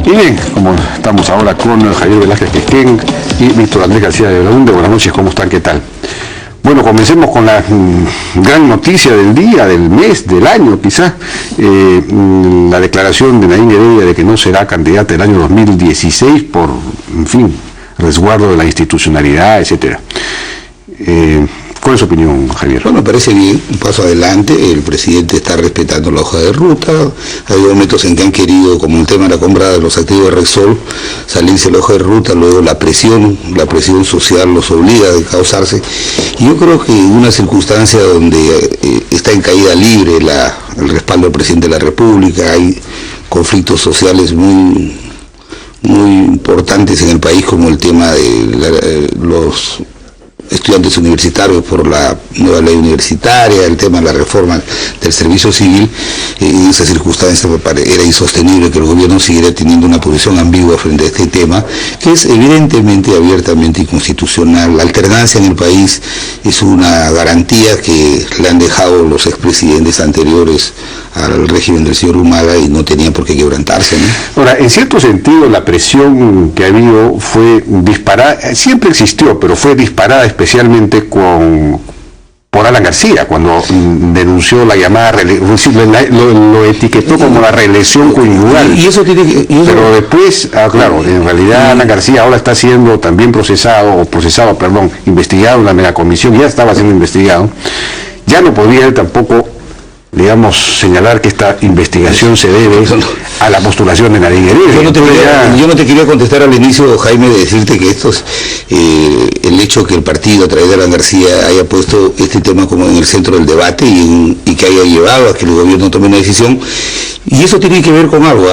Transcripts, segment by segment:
Y bien, como estamos ahora con Javier Velázquez Quisquén y Víctor Andrés García de Belaúnde. Buenas noches, ¿cómo están? ¿Qué tal? Bueno, comencemos con la gran noticia del día, del mes, del año quizás, la declaración de Nadine Heredia de que no será candidata el año 2016 por, en fin, resguardo de la institucionalidad, etcétera. ¿Cuál es su opinión, Javier? Bueno, me parece bien, un paso adelante. El presidente está respetando la hoja de ruta. Ha habido momentos en que han querido, como el tema de la compra de los activos de Repsol, salirse de la hoja de ruta, luego la presión social los obliga a causarse. Y yo creo que en una circunstancia donde está en caída libre el respaldo del presidente de la República, hay conflictos sociales muy importantes en el país, como el tema de los estudiantes universitarios por la nueva ley universitaria, el tema de la reforma del servicio civil. En esa circunstancia era insostenible que el gobierno siguiera teniendo una posición ambigua frente a este tema, que es evidentemente abiertamente inconstitucional. La alternancia en el país es una garantía que le han dejado los expresidentes anteriores al régimen del señor Humala y no tenían por qué quebrantarse, ¿no? Ahora, en cierto sentido, la presión que ha habido fue disparada, siempre existió, pero fue disparada especialmente por Alan García, cuando denunció la llamada, lo etiquetó como la reelección conyugal. Y eso tiene que... Pero después, claro, en realidad Alan García ahora está siendo también investigado en la megacomisión, ya estaba siendo investigado. Ya no podía él tampoco, digamos, señalar que esta investigación se debe a la postulación de Nadine Heredia. Yo no te quería contestar al inicio, Jaime, de decirte que esto es el hecho que el partido a través de Alan García haya puesto este tema como en el centro del debate y que haya llevado a que el gobierno tome una decisión. Y eso tiene que ver con algo,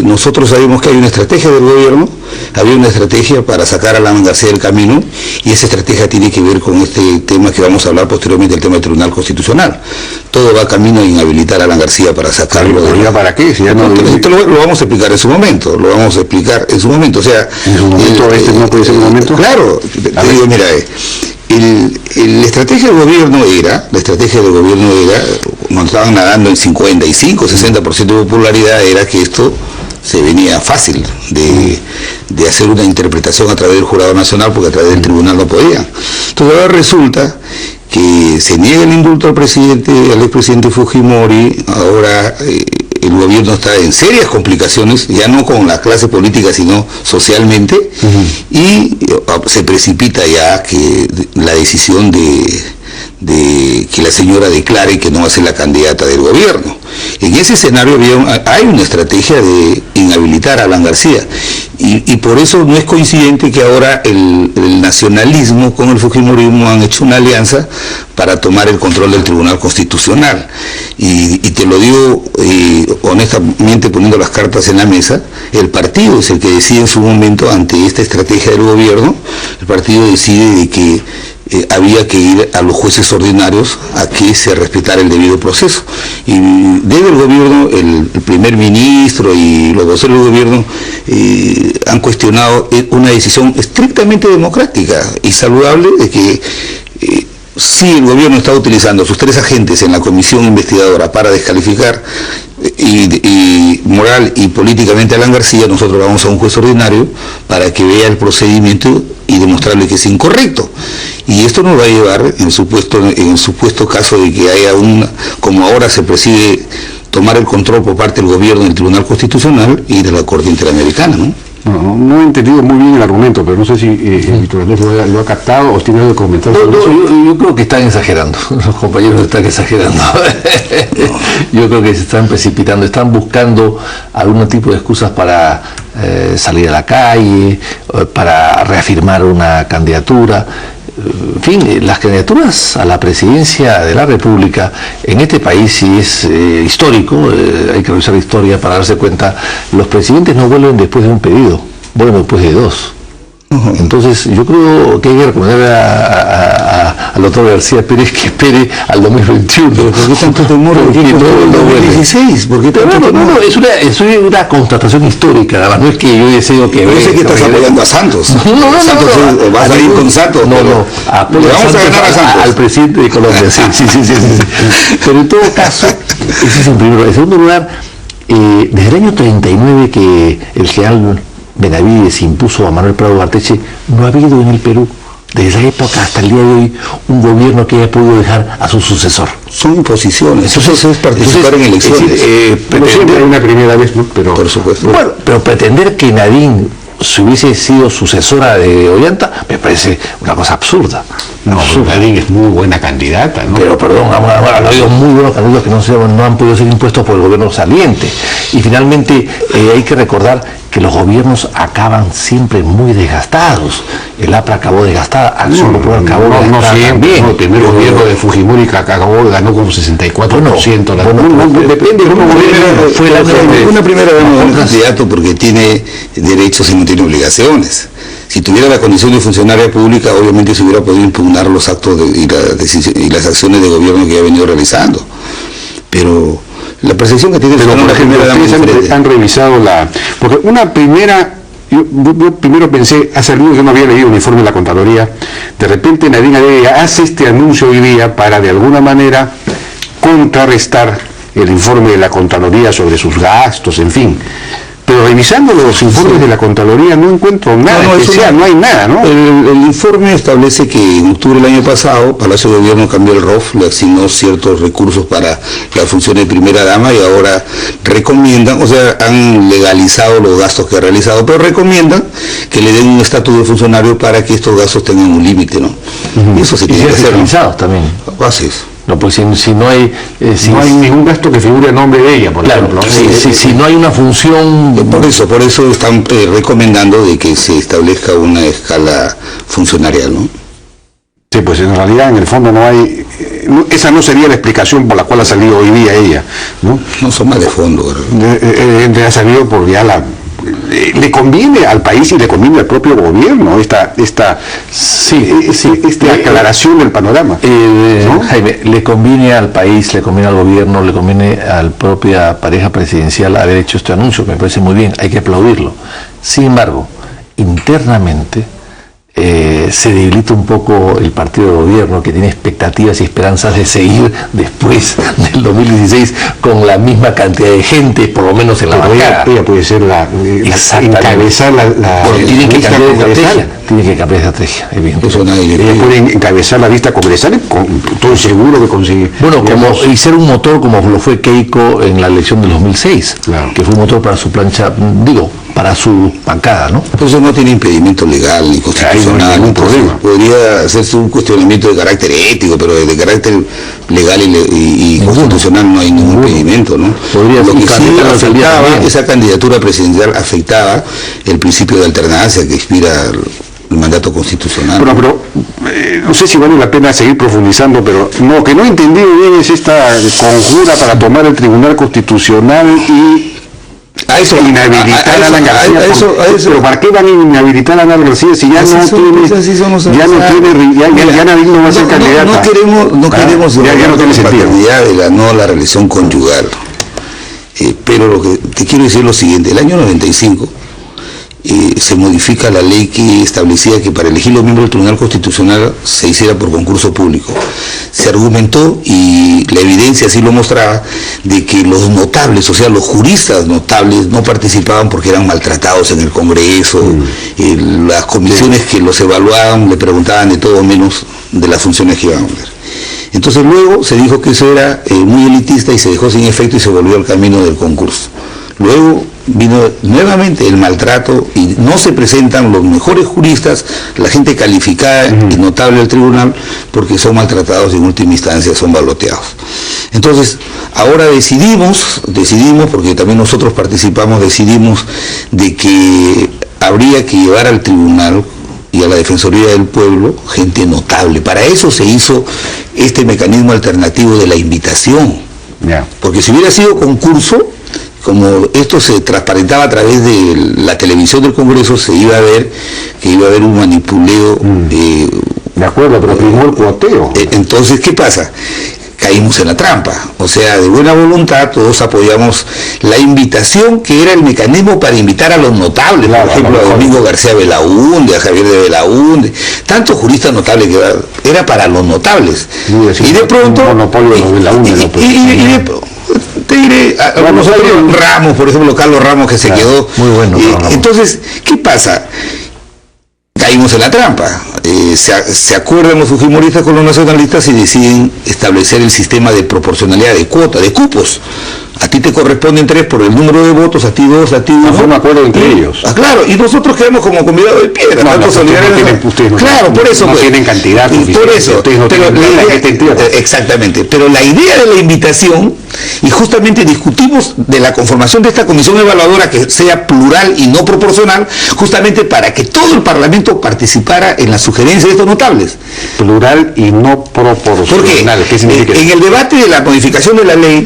nosotros sabemos que hay una estrategia del gobierno, había una estrategia para sacar a Alan García del camino, y esa estrategia tiene que ver con este tema que vamos a hablar posteriormente, el tema del Tribunal Constitucional. Todo va camino a inhabilitar a Alan García para sacarlo. ¿Para qué? Si ya no... Esto lo vamos a explicar en su momento, o sea... ¿En su momento no puede ser un momento? Claro, te digo, mira, la estrategia del gobierno era, cuando estaban nadando en 55, 60% de popularidad, era que esto se venía fácil de hacer una interpretación a través del Jurado Nacional, porque a través del tribunal no podían. Entonces ahora resulta que se niega el indulto al expresidente Fujimori. Ahora el gobierno está en serias complicaciones, ya no con la clase política, sino socialmente, y se precipita ya que la decisión de que la señora declare que no va a ser la candidata del gobierno. En ese escenario hay una estrategia de inhabilitar a Alan García, y por eso no es coincidente que ahora el nacionalismo con el fujimorismo han hecho una alianza para tomar el control del Tribunal Constitucional. Y te lo digo honestamente, poniendo las cartas en la mesa, el partido es el que decide en su momento, ante esta estrategia del gobierno, el partido decide de que había que ir a los jueces ordinarios a que se respetara el debido proceso. Y desde el gobierno, el primer ministro y los voceros del gobierno han cuestionado una decisión estrictamente democrática y saludable de que si el gobierno está utilizando sus 3 agentes en la comisión investigadora para descalificar y moral y políticamente a Alan García, nosotros vamos a un juez ordinario para que vea el procedimiento y demostrarle que es incorrecto. Y esto nos va a llevar, en el supuesto caso de que haya como ahora se preside, tomar el control por parte del gobierno del Tribunal Constitucional y de la Corte Interamericana, ¿no? No he entendido muy bien el argumento, pero no sé si Víctor Andrés lo ha captado o tiene algo que comentar. Yo creo que están exagerando, los compañeros están exagerando. Yo creo que se están precipitando, están buscando algún tipo de excusas para salir a la calle, para reafirmar una candidatura. En fin, las candidaturas a la presidencia de la República en este país sí es histórico, hay que revisar la historia para darse cuenta. Los presidentes no vuelven después de un pedido, vuelven después de 2. Entonces yo creo que hay que recomendar al doctor García Pérez que espere al 2021. ¿Por qué tanto temor? ¿Por qué no 2016? ¿Por qué tanto temor? No, es una constatación histórica, nada más. No es que yo deseo que... Yo sé que estás apoyando a Santos. No. ¿Vas a ir con Santos? No. Vamos a ganar a Santos. Al presidente de Colombia, sí. Pero en todo caso, ese es el primero. En segundo lugar, Desde el año 39 que el general Benavides impuso a Manuel Prado Ugarteche, no ha habido en el Perú, desde esa época hasta el día de hoy, un gobierno que haya podido dejar a su sucesor. Son imposiciones, eso es participar en elecciones. Pero siempre hay una primera vez, ¿no? Pero, por supuesto. Bueno, pero pretender que Nadine si hubiese sido sucesora de Ollanta, me parece una cosa absurda. No, Nadine es muy buena candidata, ¿no? Pero perdón, han habido muy buenos candidatos que no han podido ser impuestos por el gobierno saliente. Y finalmente hay que recordar que los gobiernos acaban siempre muy desgastados. El APRA acabó desgastada, Acción Popular acabó desgastada. No siempre, también. el primer gobierno de Fujimori que acabó, ganó como 64%. Depende, fue una primera dama de un candidato porque tiene derechos y no tiene obligaciones. Si tuviera la condición de funcionaria pública, obviamente se hubiera podido impugnar los actos y las acciones de gobierno que ha venido realizando. Pero la percepción que tiene... Pero, por ejemplo, ustedes han revisado porque una primera... Yo primero pensé, hace algunos que no había leído el informe de la Contraloría, de repente Nadine Heredia hace este anuncio hoy día para de alguna manera contrarrestar el informe de la Contraloría sobre sus gastos, en fin. Pero revisando los informes de la Contraloría no encuentro nada no hay nada, ¿no? El informe establece que en octubre del año pasado Palacio de Gobierno cambió el ROF, le asignó ciertos recursos para la función de primera dama y ahora recomiendan, o sea, han legalizado los gastos que ha realizado, pero recomiendan que le den un estatus de funcionario para que estos gastos tengan un límite, ¿no? Y eso se tiene que hacer, ¿no? También. Haces. No, pues si no hay... no hay ningún gasto que figure a nombre de ella, por ejemplo. Si no hay una función... Por eso están recomendando de que se establezca una escala funcionarial, ¿no? Sí, pues en realidad, en el fondo no hay... esa no sería la explicación por la cual ha salido hoy día ella, ¿no? No son más de fondo, ha salido por ya le conviene al país y le conviene al propio gobierno esta aclaración del panorama. ¿No? Jaime, le conviene al país, le conviene al gobierno, le conviene a la propia pareja presidencial haber hecho este anuncio, me parece muy bien, hay que aplaudirlo. Sin embargo, internamente se debilita un poco el partido de gobierno, que tiene expectativas y esperanzas de seguir después del 2016 con la misma cantidad de gente, por lo menos en la bancada. Ella puede ser encabezar tiene que cambiar de estrategia. Tiene que cambiar de estrategia, evidentemente. Ella puede encabezar la lista congresal, estoy seguro que consigue. Bueno, y ser un motor como lo fue Keiko en la elección del 2006, claro, que fue un motor para su plancha, para su bancada, ¿no? Entonces no tiene impedimento legal ni constitucional, no hay ningún problema. Podría hacerse un cuestionamiento de carácter ético, pero de carácter legal y constitucional no hay ningún impedimento, ¿no? Lo que sí afectaba, esa candidatura presidencial afectaba el principio de alternancia que inspira el mandato constitucional. Bueno, pero no sé si vale la pena seguir profundizando, pero lo que no he entendido bien es esta conjura para tomar el Tribunal Constitucional y inhabilitar a Ana García. Pero ¿para qué van a inhabilitar a Ana García si ya no va a ser candidata? No queremos ya no tiene sentido. La relación conyugal. Pero lo que te quiero decir es lo siguiente: el año 95 se modifica la ley que establecía que para elegir los miembros del Tribunal Constitucional se hiciera por concurso público. Se argumentó, y la evidencia así lo mostraba, de que los notables, o sea, los juristas notables, no participaban porque eran maltratados en el Congreso. Las comisiones que los evaluaban le preguntaban de todo menos de las funciones que iban a hacer. Entonces luego se dijo que eso era muy elitista y se dejó sin efecto y se volvió al camino del concurso. Luego vino nuevamente el maltrato y no se presentan los mejores juristas, la gente calificada y notable del tribunal, porque son maltratados y en última instancia son baloteados. Entonces, ahora decidimos, porque también nosotros participamos, decidimos de que habría que llevar al tribunal y a la Defensoría del Pueblo gente notable. Para eso se hizo este mecanismo alternativo de la invitación. Porque si hubiera sido concurso, como esto se transparentaba a través de la televisión del Congreso, se iba a ver que iba a haber un manipuleo. De acuerdo, pero primó el cuoteo. Entonces, ¿qué pasa? Caímos en la trampa. O sea, de buena voluntad todos apoyamos la invitación, que era el mecanismo para invitar a los notables, por ejemplo, a Domingo García Belaúnde, a Javier de Belaúnde, tantos juristas notables que era para los notables. Y de pronto... te diré, Ramos, por ejemplo, Carlos Ramos, que se quedó. Muy bueno. Entonces, ¿qué pasa? Caímos en la trampa. Se acuerdan los fujimoristas con los nacionalistas y deciden establecer el sistema de proporcionalidad de cuota, de cupos. A ti te corresponden 3 por el número de votos, a ti 2, a ti 1. No fue un acuerdo entre ellos. Claro, y nosotros quedamos como convidados de piedra. Claro, por eso. No tienen cantidad suficiente. Por eso. Ustedes no tienen exactamente. Pero la idea de la invitación, y justamente discutimos de la conformación de esta comisión evaluadora que sea plural y no proporcional, justamente para que todo el Parlamento participara en la sugerencia de estos notables. Plural y no proporcional. Porque ¿qué significa? En el debate de la modificación de la ley,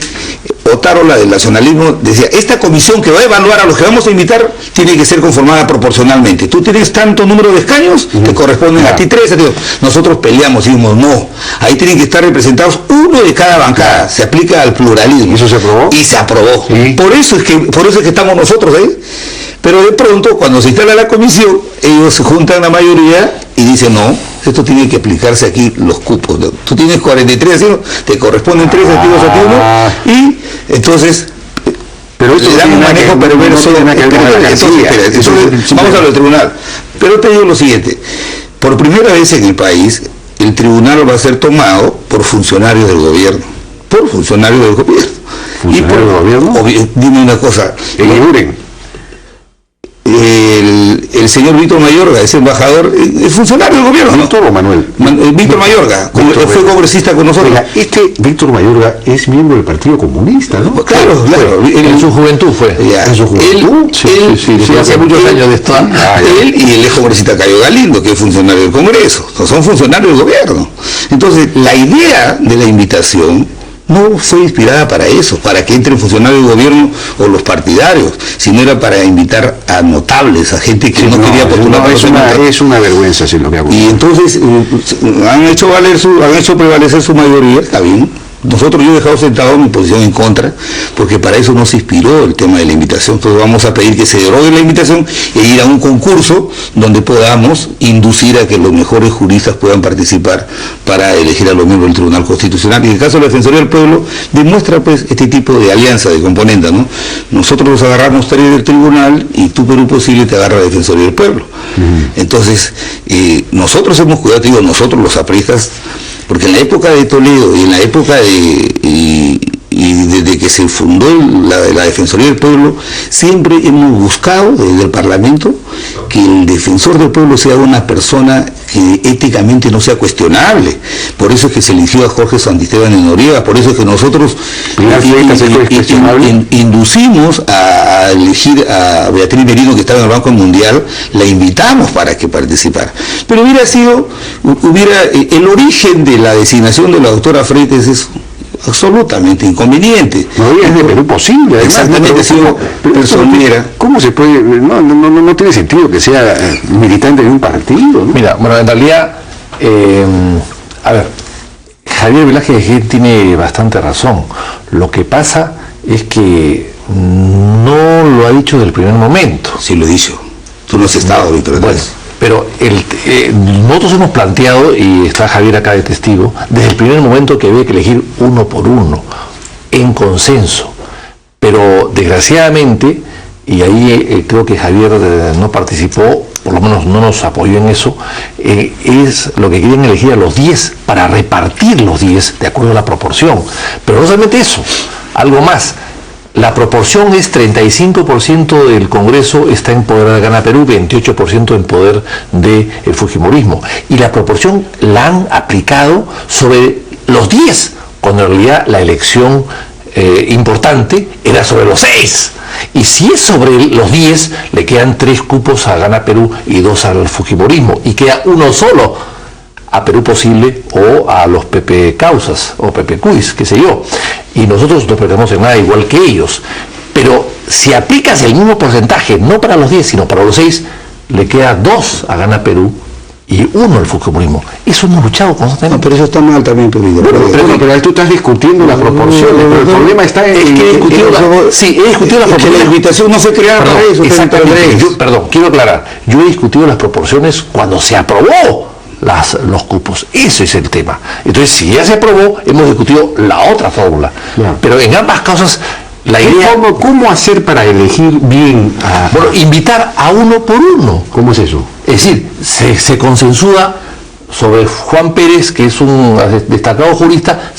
Otárola del nacionalismo decía, esta comisión que va a evaluar a los que vamos a invitar tiene que ser conformada proporcionalmente. Tú tienes tanto número de escaños, te corresponden a ti 3, a ti 2. Nosotros peleamos y dijimos, no, ahí tienen que estar representados uno de cada bancada, se aplica al pluralismo. ¿Y eso se aprobó? Y se aprobó. ¿Sí? Por eso es que estamos nosotros ahí. Pero de pronto, cuando se instala la comisión, ellos se juntan la mayoría y dicen, no, esto tiene que aplicarse aquí los cupos. Tú tienes 43, te corresponden 3 activos a ti 1, y entonces pero esto le dan un manejo perverso. Vamos a lo del tribunal. Pero te digo lo siguiente, por primera vez en el país, el tribunal va a ser tomado por funcionarios del gobierno. Por funcionarios del gobierno. ¿Funcionarios del gobierno? Dime una cosa. El señor Víctor Mayorga es embajador, es funcionario del gobierno, ¿no? ¿Víctor o Manuel? Víctor Mayorga, fue congresista con nosotros. Oiga, Víctor Mayorga es miembro del Partido Comunista, ¿no? Claro. En su juventud fue. ¿En su juventud? Sí, hace muchos años de esto. Él y el ex congresista Cayo Galindo, que es funcionario del Congreso, son funcionarios del gobierno. Entonces, la idea de la invitación no fue inspirada para eso, para que entren funcionarios del gobierno o los partidarios, sino era para invitar a notables, a gente que no quería postular. Es una vergüenza si lo que hago. Y entonces han hecho prevalecer su mayoría, está bien. Nosotros, yo he dejado sentado mi posición en contra, porque para eso no se inspiró el tema de la invitación. Entonces vamos a pedir que se derogue la invitación e ir a un concurso donde podamos inducir a que los mejores juristas puedan participar para elegir a los miembros del Tribunal Constitucional. Y en el caso de la Defensoría del Pueblo, demuestra pues este tipo de alianza, de componenda, ¿no? Nosotros nos agarramos 3 del tribunal y tú, Perú Posible, te agarra la Defensoría del Pueblo. Entonces, nosotros hemos cuidado, te digo, nosotros los apristas, porque en la época de Toledo y en la época desde que se fundó la Defensoría del Pueblo, siempre hemos buscado desde el Parlamento que el defensor del pueblo sea una persona que éticamente no sea cuestionable. Por eso es que se eligió a Jorge Santisteban en Noriega, por eso es que nosotros inducimos a elegir a Beatriz Merino, que estaba en el Banco Mundial, la invitamos para que participara. Pero el origen de la designación de la doctora Freites es absolutamente inconveniente. No, es de Perú Posible. Exactamente, ¿cómo se puede? No tiene sentido que sea militante de un partido, ¿no? Mira, bueno, en realidad, a ver, Javier Velázquez tiene bastante razón. Lo que pasa es que no lo ha dicho desde el primer momento. Sí lo he dicho. Tú no has estado, Víctor. Bueno, pero nosotros hemos planteado, y está Javier acá de testigo, desde el primer momento que había que elegir uno por uno, en consenso. Pero desgraciadamente, y ahí creo que Javier no participó, por lo menos no nos apoyó en eso, es lo que querían elegir a los 10 para repartir los 10 de acuerdo a la proporción. Pero no solamente eso, algo más. La proporción es 35% del Congreso está en poder de Gana Perú, 28% en poder del Fujimorismo. Y la proporción la han aplicado sobre los 10, cuando en realidad la elección importante era sobre los 6. Y si es sobre los 10, le quedan 3 cupos a Gana Perú y 2 al Fujimorismo. Y queda uno solo a Perú Posible o a los PP Causas o PP Cuis, qué sé yo. Y nosotros no perdemos en nada igual que ellos. Pero si aplicas el mismo porcentaje, no para los 10, sino para los 6, le queda 2 a Gana Perú y 1 al Fujimorismo. Eso hemos luchado constantemente. No, pero eso está mal también, Perú. Pero tú estás discutiendo las proporciones, pero el problema está en que he discutido las proporciones. La invitación no fue creada para eso. Exactamente. Quiero aclarar. Yo he discutido las proporciones cuando se aprobó los cupos. Ese es el tema. Entonces, si ya se aprobó, hemos discutido la otra fórmula. Claro. Pero en ambas causas, la idea... ¿Cómo hacer para elegir bien a... Bueno, invitar a uno por uno. ¿Cómo es eso? Es decir, se consensúa sobre Juan Pérez, que es un destacado jurista,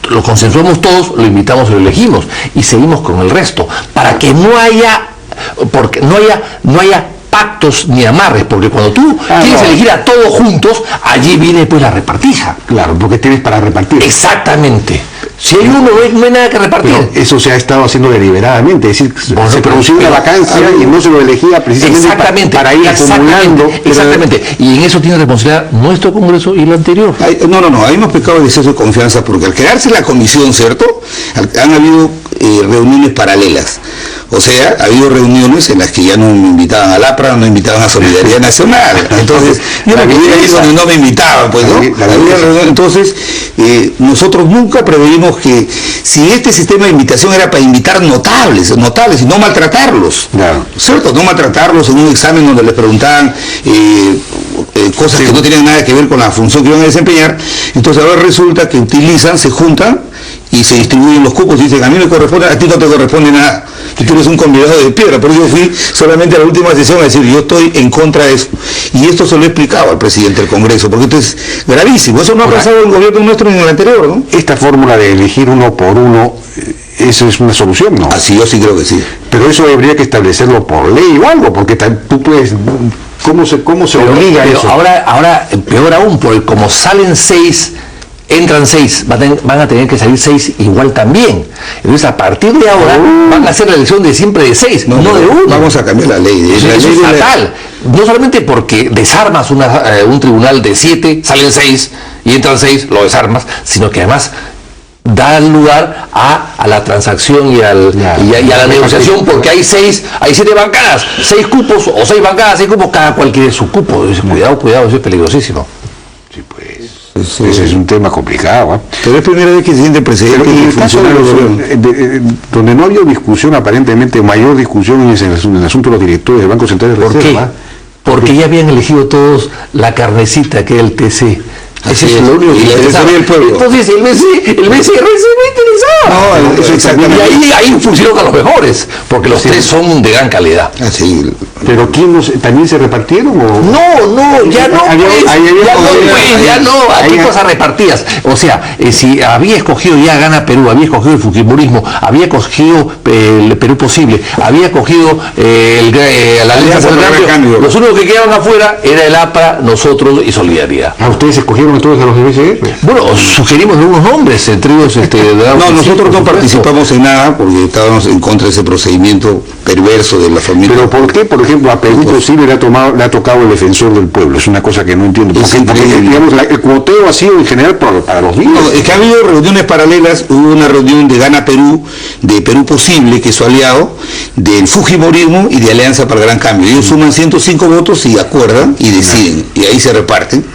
lo consensuamos todos, lo invitamos y lo elegimos, y seguimos con el resto, para que no haya pactos ni amarres, porque cuando tú quieres elegir a todos juntos, allí viene pues la repartija. Claro, porque tienes para repartir. Exactamente. Si hay uno, no hay nada que repartir. Pero eso se ha estado haciendo deliberadamente, es decir, se producía una vacancia y no se lo elegía precisamente para ir acumulando. Exactamente. Y en eso tiene responsabilidad nuestro Congreso y el anterior. No, ahí hemos pecado de exceso de confianza, porque al crearse la comisión, ¿cierto?, han habido reuniones paralelas. O sea, ha habido reuniones en las que ya no me invitaban al APRA, no invitaban a Solidaridad Nacional. Entonces, yo no quería ir donde no me invitaban, pues, ¿no? Entonces, nosotros nunca preveímos que si este sistema de invitación era para invitar notables y no maltratarlos, claro, ¿cierto? No maltratarlos en un examen donde les preguntaban cosas que no tenían nada que ver con la función que iban a desempeñar. Entonces ahora resulta que se juntan y se distribuyen los cupos y dicen, a mí me corresponde, a ti no te corresponde nada, que tú eres un convidado de piedra. Pero yo fui solamente a la última sesión a decir, yo estoy en contra de eso. Y esto se lo he explicado al presidente del Congreso, porque esto es gravísimo. Eso no ha pasado en el gobierno nuestro ni en el anterior, ¿no? Esta fórmula de elegir uno por uno, eso es una solución, ¿no? Así, yo sí creo que sí. Pero eso habría que establecerlo por ley o algo, porque tú puedes... ¿Cómo se obliga a eso? Ahora, peor aún, porque como salen 6, entran 6, van a tener que salir 6 igual también. Entonces, a partir de ahora, van a hacer la elección de siempre de 6, no de 1. Vamos a cambiar la ley. Eso es fatal. No solamente porque desarmas un tribunal de 7, salen 6 y entran 6, lo desarmas, sino que además da lugar a la transacción y a la negociación, porque hay 7 bancadas, 6 cupos, o 6 bancadas, 6 cupos, cada cual quiere su cupo. Cuidado, eso es peligrosísimo. Sí, pues, ese es un tema complicado, ¿eh? Pero es primera vez que se siente presidente. En el caso donde no ha habido discusión, aparentemente mayor discusión es en el asunto de los directores del Banco Central de Reserva. Porque ya habían elegido todos la carnecita, que era el TC. Ese es lo único que interesaba. Entonces el BCR se va interesado. Eso exactamente. Y ahí funcionó a los mejores, porque los 3 son de gran calidad. Así. ¿Pero también se repartieron? ¿O? No, ya no. Aquí cosas repartidas. O sea, si había escogido ya Gana Perú, había escogido el fujimorismo, había escogido el Perú Posible, había escogido la Alianza por el Cambio, los únicos que quedaban afuera era el APRA, nosotros y Solidaridad. ¿Ustedes escogieron entonces a los de BCR? Bueno, sugerimos algunos nombres, entre ellos no, nosotros no participamos en nada porque estábamos en contra de ese procedimiento perverso de la familia. ¿Pero por qué, por ejemplo, a Perú Posible le ha tocado el defensor del pueblo? Es una cosa que no entiendo. Porque digamos, el cuoteo ha sido en general para los días. No, es que ha habido reuniones paralelas. Hubo una reunión de Gana Perú, de Perú Posible, que es su aliado, del fujimorismo y de Alianza para el Gran Cambio. Ellos suman 105 votos y acuerdan y deciden, y ahí se reparten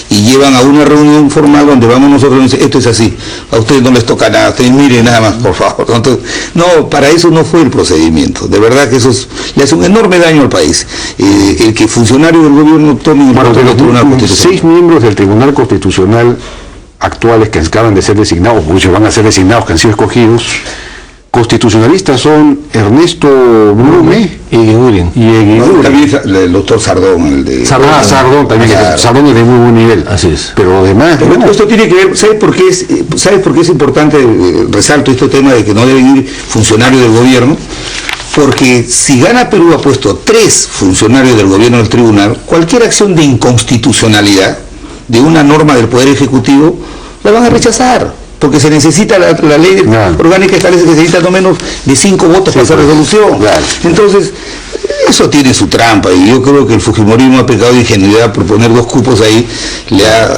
y llevan a una reunión formal donde vamos nosotros y dicen, esto es así, a ustedes no les toca nada, ustedes miren nada más, por favor. Entonces, no, para eso no fue el procedimiento. De verdad que eso le hace un enorme daño al país. El que funcionarios del gobierno tomen el del Tribunal Constitucional. 6 miembros del Tribunal Constitucional actuales que acaban de ser designados, muchos van a ser designados, que han sido escogidos, constitucionalistas son Ernesto Blume y Eguiguren. También el doctor Sardón, el de... Sardón también, Sardón es de muy buen nivel. Así es. Pero además... Pero esto tiene que ver, ¿sabes por qué es importante? Resalto este tema de que no deben ir funcionarios del gobierno, porque si Gana Perú ha puesto 3 funcionarios del gobierno del tribunal, cualquier acción de inconstitucionalidad de una norma del Poder Ejecutivo la van a rechazar, porque se necesita la ley orgánica establece que se necesita no menos de 5 votos para hacer resolución. Entonces, eso tiene su trampa, y yo creo que el fujimorismo ha pecado de ingenuidad por poner 2 cupos ahí,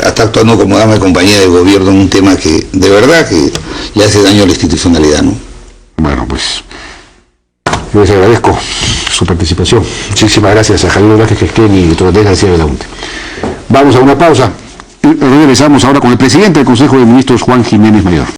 está actuando como dama de compañía del gobierno en un tema que de verdad que le hace daño a la institucionalidad, ¿no? Bueno, pues yo les agradezco su participación. Muchísimas gracias a Javier Velázquez Quesquén y Torres García Belaunte. Vamos a una pausa y regresamos ahora con el presidente del Consejo de Ministros, Juan Jiménez Mayor.